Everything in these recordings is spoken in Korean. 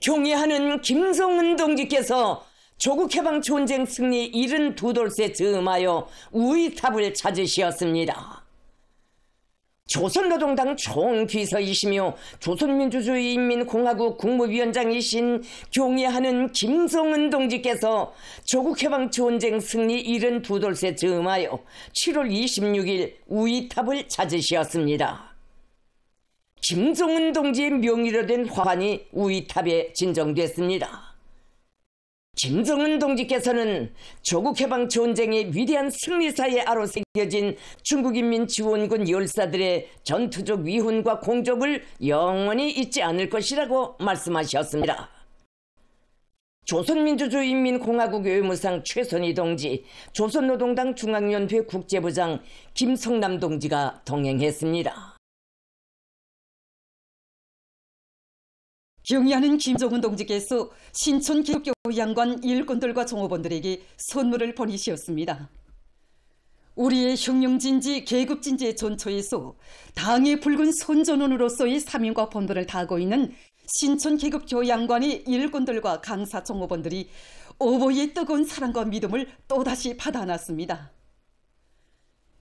경애하는 김정은 동지께서 조국해방 전쟁 승리 72돌째 즈음하여 우이탑을 찾으시었습니다. 조선노동당 총비서이시며 조선민주주의인민공화국 국무위원장이신 경애하는 김정은 동지께서 조국해방 전쟁 승리 72돌째 즈음하여 7월 26일 우이탑을 찾으시었습니다. 김정은 동지의 명의로 된 화환이 우이탑에 진정됐습니다. 김정은 동지께서는 조국해방 전쟁의 위대한 승리사에 아로 새겨진 중국인민지원군 열사들의 전투적 위훈과 공적을 영원히 잊지 않을 것이라고 말씀하셨습니다. 조선민주주의인민공화국 외무상 최선희 동지, 조선노동당 중앙연회 국제부장 김성남 동지가 동행했습니다. 경의하는 김정은 동지께서 신촌 계급교양관 일꾼들과 종업원들에게 선물을 보내시었습니다. 우리의 혁명진지, 계급진지의 전초에서 당의 붉은 선전원으로서의 사명과 본분을 다하고 있는 신촌 계급교양관의 일꾼들과 강사 종업원들이 어버이의 뜨거운 사랑과 믿음을 또다시 받아놨습니다.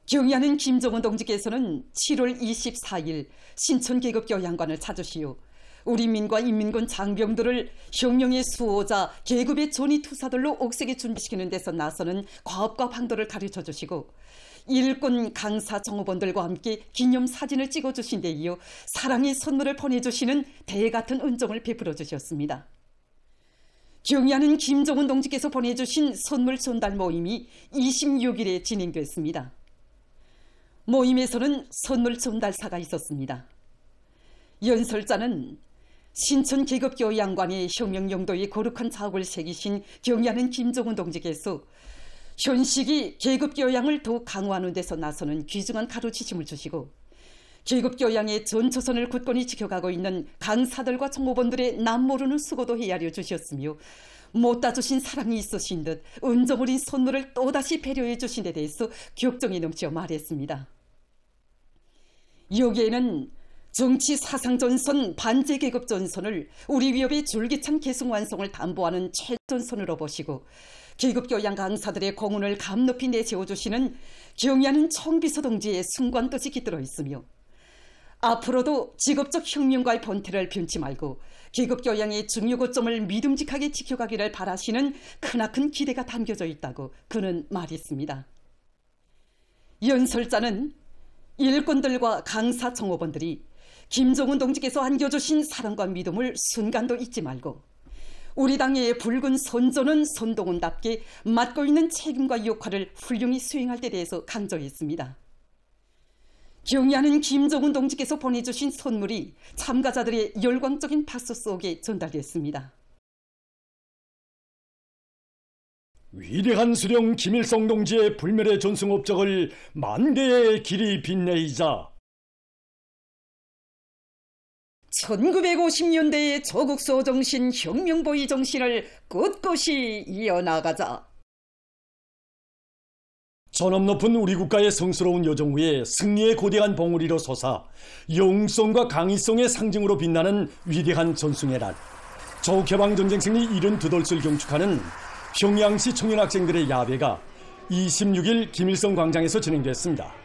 경의하는 김정은 동지께서는 7월 24일 신촌 계급교양관을 찾으시오 우리 민과 인민군 장병들을 혁명의 수호자, 계급의 전의투사들로 옥색에 준비시키는 데서 나서는 과업과 방도를 가르쳐 주시고 일꾼 강사 정호원들과 함께 기념사진을 찍어주신 데 이어 사랑의 선물을 보내주시는 대같은 은총을 베풀어 주셨습니다. 경의하는 김정은 동지께서 보내주신 선물 전달 모임이 26일에 진행됐습니다. 모임에서는 선물 전달사가 있었습니다. 연설자는 신촌 계급교양관의 혁명 용도의 거룩한 자업을 새기신 경의하는 김정은 동지께서 현 시기 계급교양을 더욱 강화하는 데서 나서는 귀중한 가르치심을 주시고 계급교양의 전초선을 굳건히 지켜가고 있는 강사들과 총무원들의 남모르는 수고도 헤아려 주셨으며 못다 주신 사랑이 있으신 듯 은정어린 선물을 또다시 배려해 주신 데 대해서 격정이 넘쳐 말했습니다. 여기에는 정치 사상 전선, 반제 계급 전선을 우리 위협의 줄기찬 계승 완성을 담보하는 최전선으로 보시고 계급교양 강사들의 공훈을 감높이 내세워주시는 경의하는 총비서 동지의 숭고한 뜻이 깃들어 있으며 앞으로도 직업적 혁명과의 본태를 변치 말고 계급교양의 중요고점을 믿음직하게 지켜가기를 바라시는 크나큰 기대가 담겨져 있다고 그는 말했습니다. 연설자는 일꾼들과 강사 정호원들이 김정은 동지께서 안겨주신 사랑과 믿음을 순간도 잊지 말고 우리 당의 붉은 선조는 선동원답게 맡고 있는 책임과 역할을 훌륭히 수행할 데 대해서 강조했습니다. 경의하는 김정은 동지께서 보내주신 선물이 참가자들의 열광적인 박수 속에 전달됐습니다. 위대한 수령 김일성 동지의 불멸의 전승 업적을 만대의 길이 빛내이자 1950년대의 조국수호 정신, 혁명보위 정신을 꿋꿋이 이어나가자. 전업 높은 우리 국가의 성스러운 여정 후에 승리의 거대한 봉우리로 솟아 영성과 강의성의 상징으로 빛나는 위대한 전승의 날, 조국해방전쟁 승리 72돌을 경축하는 평양시 청년학생들의 야배가 26일 김일성 광장에서 진행됐습니다.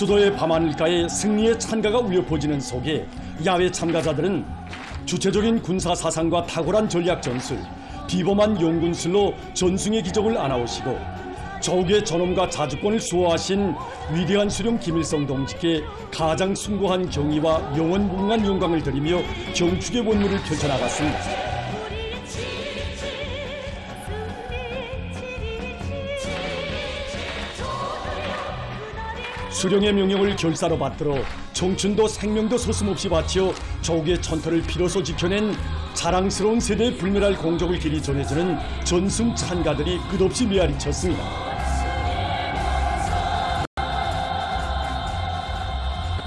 수도의 밤하늘가에 승리의 찬가가 울려 퍼지는 속에 야외 참가자들은 주체적인 군사 사상과 탁월한 전략 전술, 비범한 용군술로 전승의 기적을 안아오시고 조국의 전엄과 자주권을 수호하신 위대한 수령 김일성 동지께 가장 숭고한 경의와 영원무궁한 영광을 드리며 경축의 본무를 펼쳐나갔습니다. 수령의 명령을 결사로 받들어 청춘도 생명도 서슴없이 바치어 조국의 천터를 피로써 지켜낸 자랑스러운 세대의 불멸할 공적을 길이 전해주는 전승 찬가들이 끝없이 메아리쳤습니다.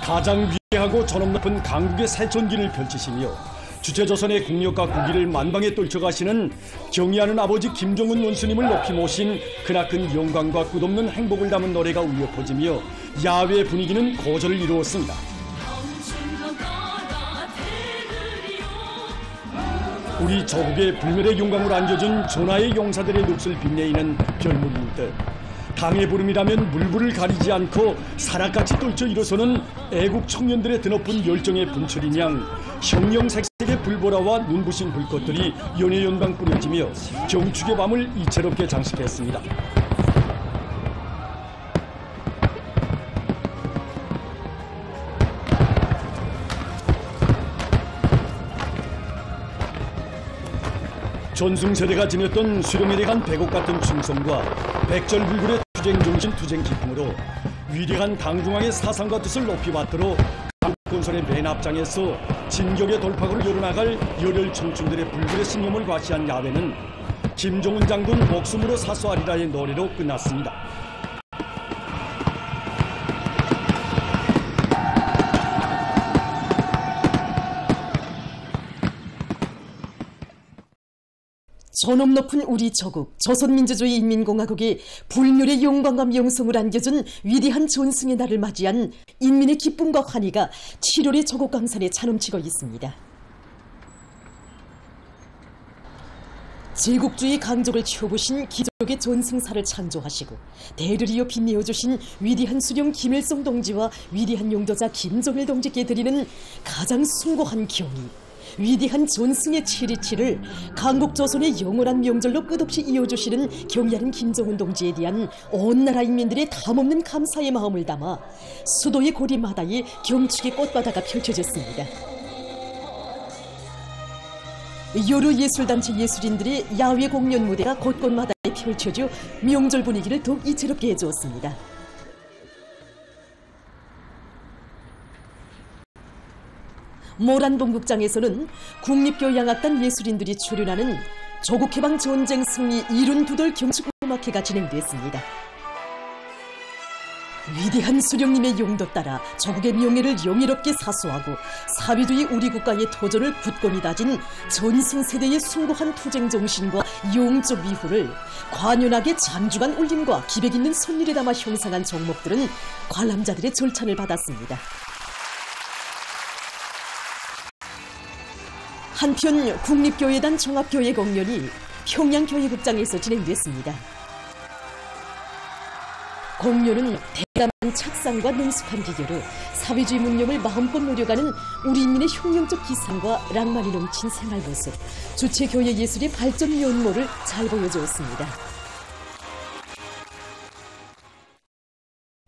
가장 위대하고 전엄 높은 강국의 새전기를 펼치시며 주체조선의 국력과 국위를 만방에 떨쳐가시는 경의하는 아버지 김정은 원수님을 높이 모신 크나큰 영광과 끝없는 행복을 담은 노래가 울려 퍼지며 야외 분위기는 고조를 이루었습니다. 우리 조국의 불멸의 영광을 안겨준 전하의 용사들의 몫을 빛내이는 별물인 듯 당의 부름이라면 물불을 가리지 않고 사락같이 떨쳐 일어서는 애국 청년들의 드높은 열정의 분출인 양 형형색색의 불보라와 눈부신 불꽃들이 연회연방 뿌려지며 경축의 밤을 이채롭게 장식했습니다. 전승세대가 지녔던 수령에 대한 백옥 같은 충성과 백절불굴의 투쟁정신 투쟁기품으로 위대한 강중왕의 사상과 뜻을 높이 받들어 강건설의 맨 앞장에서 진격의 돌파구를 열어나갈 열혈 청춘들의 불굴의 신념을 과시한 야외는 김정은 장군 목숨으로 사수하리라의 노래로 끝났습니다. 존엄 높은 우리 조국 조선민주주의 인민공화국이 불멸의 영광과 명성을 안겨준 위대한 전승의 날을 맞이한 인민의 기쁨과 환희가 7월의 조국 강산에 차넘치고 있습니다. 제국주의 강족을 키워보신 기족의 전승사를 창조하시고 대를 이어 빛내어주신 위대한 수령 김일성 동지와 위대한 용도자 김정일 동지께 드리는 가장 숭고한 경의, 위대한 전승의 7.27을 강국조선의 영원한 명절로 끝없이 이어주시는 경의하는 김정은 동지에 대한 온 나라 인민들의 담없는 감사의 마음을 담아 수도의 고리마다에 경축의 꽃바다가 펼쳐졌습니다. 여러 예술단체 예술인들의 야외 공연 무대가 곳곳마다에 펼쳐져 명절 분위기를 더욱 이채롭게 해주었습니다. 모란봉국장에서는 국립교양악단 예술인들이 출연하는 조국해방 전쟁 승리 이룬두돌 경축음악회가 진행됐습니다. 위대한 수령님의 용도 따라 조국의 명예를 영예롭게 사수하고 사비주의 우리 국가의 도전을 굳건히 다진 전승세대의 숭고한 투쟁정신과 영적 위후를 관연하게 장중한 울림과 기백 있는 손길에 담아 형상한 종목들은 관람자들의 절찬을 받았습니다. 한편 국립교회단 종합교회 공연이 평양교회극장에서 진행됐습니다. 공연은 대담한 착상과 능숙한 기교로 사회주의 문명을 마음껏 누려가는 우리 인민의 혁명적 기상과 낭만이 넘친 생활 모습, 주체교회 예술의 발전 면모를 잘 보여주었습니다.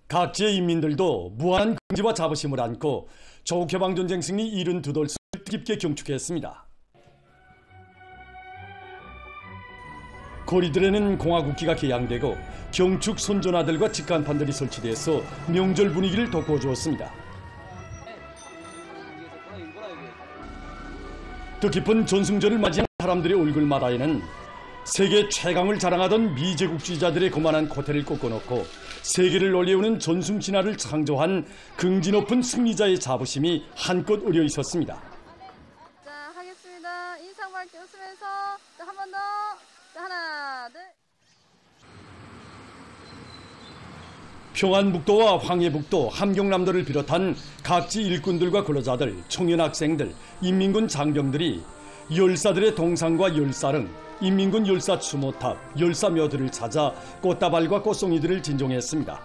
각지의 인민들도 무한한 긍지와 자부심을 안고 조국해방전쟁 승리 72돌을 뜻깊게 경축했습니다. 거리들에는 공화국기가 개양되고 경축 선전화들과 직간판들이 설치돼서 명절 분위기를 돋궈주었습니다. 뜻깊은 전승절을 맞이한 사람들의 얼굴마다에는 세계 최강을 자랑하던 미제국주의자들의 거만한 코태를 꺾어놓고 세계를 놀래우는 전승신화를 창조한 긍지 높은 승리자의 자부심이 한껏 어려 있었습니다. 자, 하겠습니다. 인상 밝게 웃으면서 한 번 더. 자, 하나, 둘. 평안북도와 황해북도, 함경남도를 비롯한 각지 일꾼들과 근로자들, 청년 학생들, 인민군 장병들이 열사들의 동상과 열사릉, 인민군 열사 추모탑, 열사묘들을 찾아 꽃다발과 꽃송이들을 진종했습니다.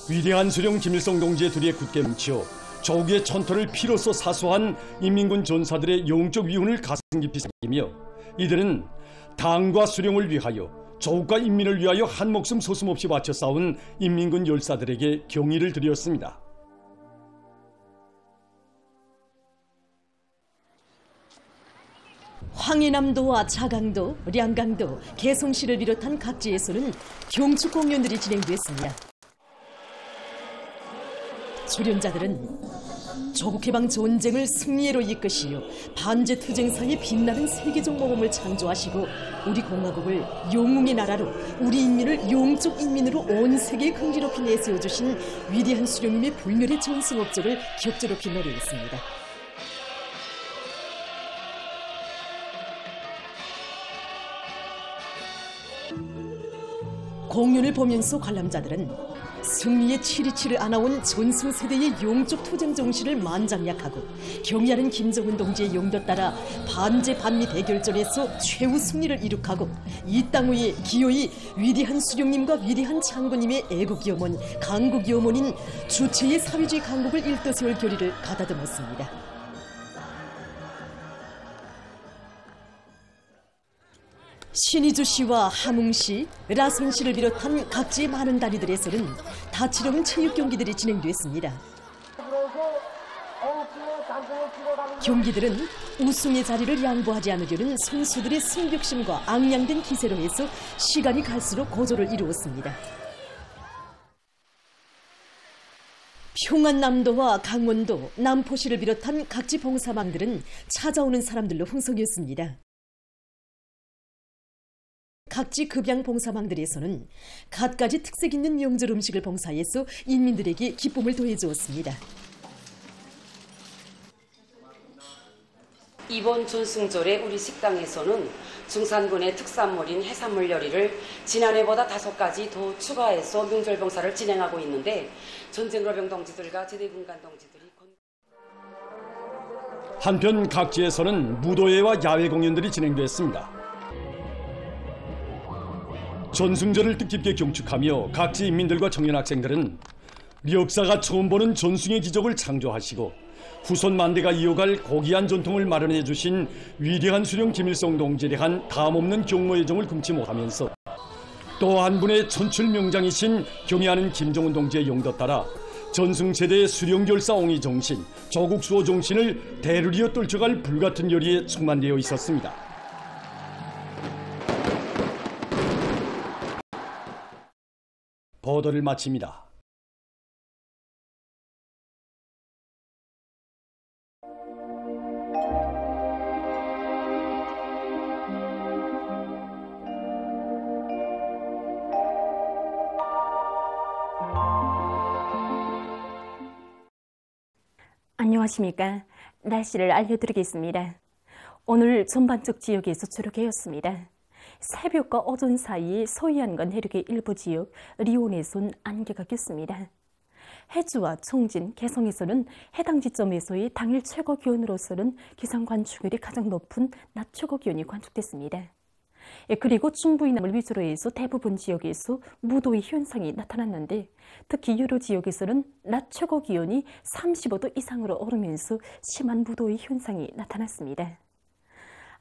위대한 수령 김일성 동지의 두리에 굳게 뭉쳐 조국의 천토를 피로써 사수한 인민군 전사들의 영적 위훈을 가슴 깊이 새기며 이들은 당과 수령을 위하여 조국과 인민을 위하여 한 목숨 서슴없이 바쳐 싸운 인민군 열사들에게 경의를 드렸습니다. 황해남도와 자강도, 량강도, 개성시를 비롯한 각지에서는 경축 공연들이 진행됐습니다. 조련자들은 조국해방 전쟁을 승리로 이끄시어 반제투쟁사의 빛나는 세계적 모범을 창조하시고 우리 공화국을 영웅의 나라로 우리 인민을 영적 인민으로 온 세계에 긍지롭게 내세워주신 위대한 수령님의 불멸의 전승 업적을 격조롭게 노래했습니다. 공연을 보면서 관람자들은 승리의 치리치를 안아온 전승세대의 영적 투쟁 정신을 만장약하고 경의하는 김정은 동지의 용도 따라 반제 반미 대결전에서 최후 승리를 이룩하고 이 땅 위에 기어이 위대한 수령님과 위대한 장군님의 애국이 어머니 강국이 어머니인 주체의 사회주의 강국을 일떠세울 결의를 가다듬었습니다. 신의주 씨와 함웅 씨, 라선 씨를 비롯한 각지의 많은 단위들에서는 다채로운 체육 경기들이 진행됐습니다. 경기들은 우승의 자리를 양보하지 않으려는 선수들의 승격심과 앙양된 기세로 해서 시간이 갈수록 고조를 이루었습니다. 평안남도와 강원도, 남포시를 비롯한 각지 봉사망들은 찾아오는 사람들로 흥성했습니다. 각지 급양 봉사망들에서는 갖가지 특색 있는 명절 음식을 봉사해서 인민들에게 기쁨을 더해주었습니다. 이번 전승절에 우리 식당에서는 중산군의 특산물인 해산물 요리를 지난해보다 5가지 더 추가해서 명절 봉사를 진행하고 있는데 전쟁로병 동지들과 제대군관 동지들이 한편 각지에서는 무도회와 야외 공연들이 진행됐습니다. 전승절을 뜻깊게 경축하며 각지 인민들과 청년 학생들은 역사가 처음 보는 전승의 기적을 창조하시고 후손 만대가 이어갈 고귀한 전통을 마련해 주신 위대한 수령 김일성 동지에 대한 다음없는 경로의 정을 금치 못하면서 또 한 분의 천출 명장이신 경의하는 김정은 동지의 용도 따라 전승세대의 수령결사 옹의 정신, 조국수호 정신을 대르리어 떨쳐갈 불같은 열의에 충만되어 있었습니다. 보도를 마칩니다. 안녕하십니까. 날씨를 알려드리겠습니다. 오늘 전반적 지역에서 주로 개었습니다. 새벽과 오전 사이에 서해안과 내륙의 일부 지역, 리온에선 안개가 꼈습니다. 해주와 청진, 개성에서는 해당 지점에서의 당일 최고 기온으로서는 기상 관측률이 가장 높은 낮 최고 기온이 관측됐습니다. 그리고 중부 이남을 위주로 해서 대부분 지역에서 무더위 현상이 나타났는데 특히 여러 지역에서는 낮 최고 기온이 35도 이상으로 오르면서 심한 무더위 현상이 나타났습니다.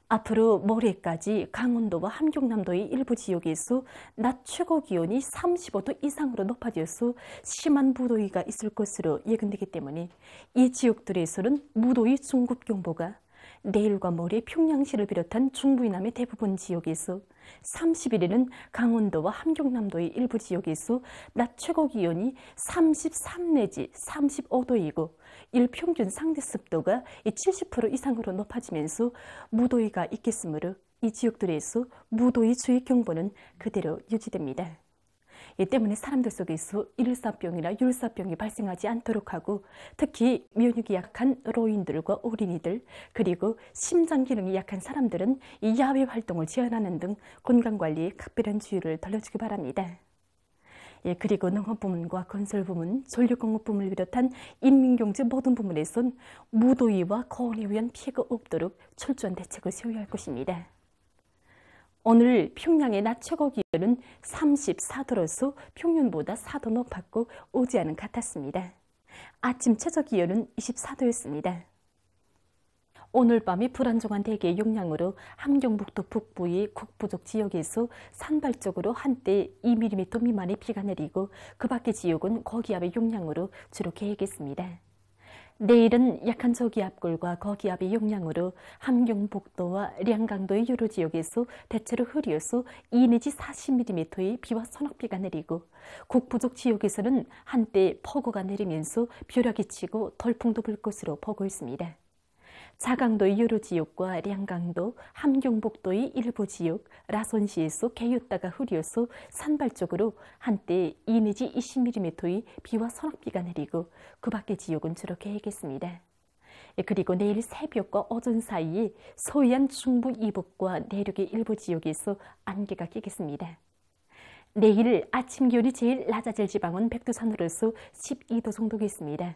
앞으로 모레까지 강원도와 함경남도의 일부 지역에서 낮 최고 기온이 35도 이상으로 높아져서 심한 무더위가 있을 것으로 예견되기 때문에 이 지역들에서는 무더위 중급경보가 내일과 모레 평양시를 비롯한 중부 이남의 대부분 지역에서 30일에는 강원도와 함경남도의 일부 지역에서 낮 최고 기온이 33 내지 35도이고 일평균 상대 습도가 70% 이상으로 높아지면서 무더위가 있겠으므로 이 지역들에서 무더위 주의 경보는 그대로 유지됩니다. 이 때문에 사람들 속에서 일사병이나 율사병이 발생하지 않도록 하고 특히 면역이 약한 노인들과 어린이들 그리고 심장 기능이 약한 사람들은 이 야외 활동을 제한하는 등 건강관리에 각별한 주의를 돌려주기 바랍니다. 그리고 농업부문과 건설부문, 전력공업부문을 비롯한 인민경제 모든 부문에선 무더위와 고온에 의한 피해가 없도록 철저한 대책을 세워야 할 것입니다. 오늘 평양의 낮 최고 기온은 34도로서 평년보다 4도 높았고 어제와는 같았습니다. 아침 최저 기온은 24도였습니다. 오늘 밤이 불안정한 대기의 영향으로 함경북도 북부의 국부족 지역에서 산발적으로 한때 2mm 미만의 비가 내리고 그 밖의 지역은 고기압의 영향으로 주로 개겠습니다. 내일은 약한 저기압골과 거기압의 영향으로 함경북도와 량강도의 여러 지역에서 대체로 흐려서 2 내지 40mm의 비와 서낙비가 내리고 북부족 지역에서는 한때 폭우가 내리면서 벼락이 치고 돌풍도 불 것으로 보고 있습니다. 자강도의 여러 지역과 량강도, 함경북도의 일부 지역, 라손시에서 개였다가 흐려서 산발 쪽으로 한때 2 내지 20mm의 비와 서낙비가 내리고 그 밖의 지역은 주로 개겠습니다. 그리고 내일 새벽과 오전 사이에 서해안 중부 이북과 내륙의 일부 지역에서 안개가 끼겠습니다. 내일 아침 기온이 제일 낮아질 지방은 백두산으로서 12도 정도겠습니다.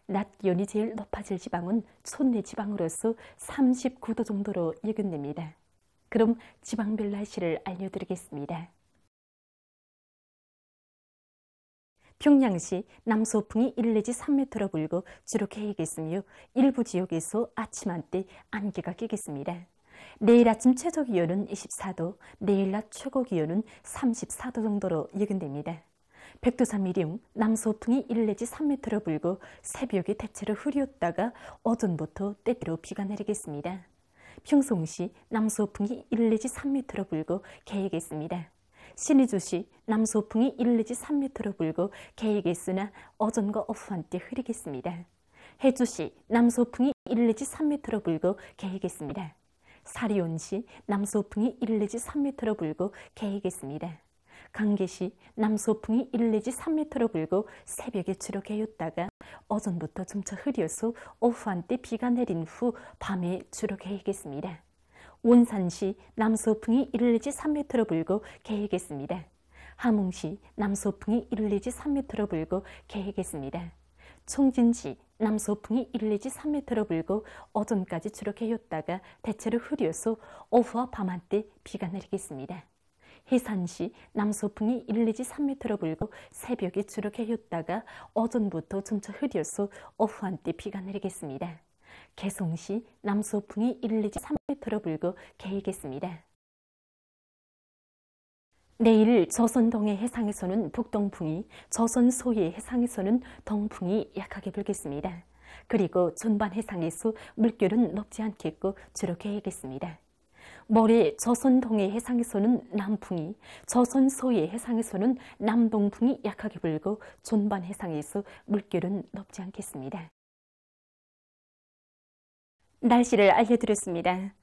낮 기온이 제일 높아질 지방은 촌내 지방으로서 39도 정도로 예견됩니다. 그럼 지방별 날씨를 알려드리겠습니다. 평양시 남서풍이 1 내지 3m로 불고 주로 개겠으며 일부 지역에서 아침 한때 안개가 끼겠습니다. 내일 아침 최저 기온은 24도, 내일 낮 최고 기온은 34도 정도로 예견됩니다. 백두산 미령 남서풍이 1 내지 3m로 불고 새벽에 대체로 흐렸다가 오전부터 때때로 비가 내리겠습니다. 평송시 남서풍이 1 내지 3m로 불고 개겠습니다. 신의주시 남서풍이 1 내지 3m로 불고 개겠으나 오전과 오후 한때 흐리겠습니다. 해주시 남서풍이 1 내지 3m로 불고 개겠습니다. 사리온시 남서풍이 1 내지 3m로 불고 개겠습니다. 강계시 남서풍이 1 내지 3m로 불고 새벽에 주로 개였다가 오전부터 점차 흐려서 오후 한때 비가 내린 후 밤에 주로 개겠습니다. 원산시 남서풍이 1 내지 3m로 불고 개겠습니다. 함흥시 남서풍이 1 내지 3m로 불고 개겠습니다. 청진시 남서풍이 1 내지 3m로 불고 오전까지 주로 개였다가 대체로 흐려서 오후와 밤 한때 비가 내리겠습니다. 해산시 남서풍이 1 내지 3m로 불고 새벽에 주로 개였다가 오전부터 점차 흐려서 오후 한때 비가 내리겠습니다. 개성시 남서풍이 1 내지 3m로 불고 개겠습니다. 내일 조선 동해 해상에서는 북동풍이, 조선 소해 해상에서는 동풍이 약하게 불겠습니다. 그리고 전반 해상에서 물결은 높지 않겠고 주로 개겠습니다. 모레 조선 동해 해상에서는 남풍이, 조선 서해 해상에서는 남동풍이 약하게 불고 전반 해상에서 물결은 높지 않겠습니다. 날씨를 알려드렸습니다.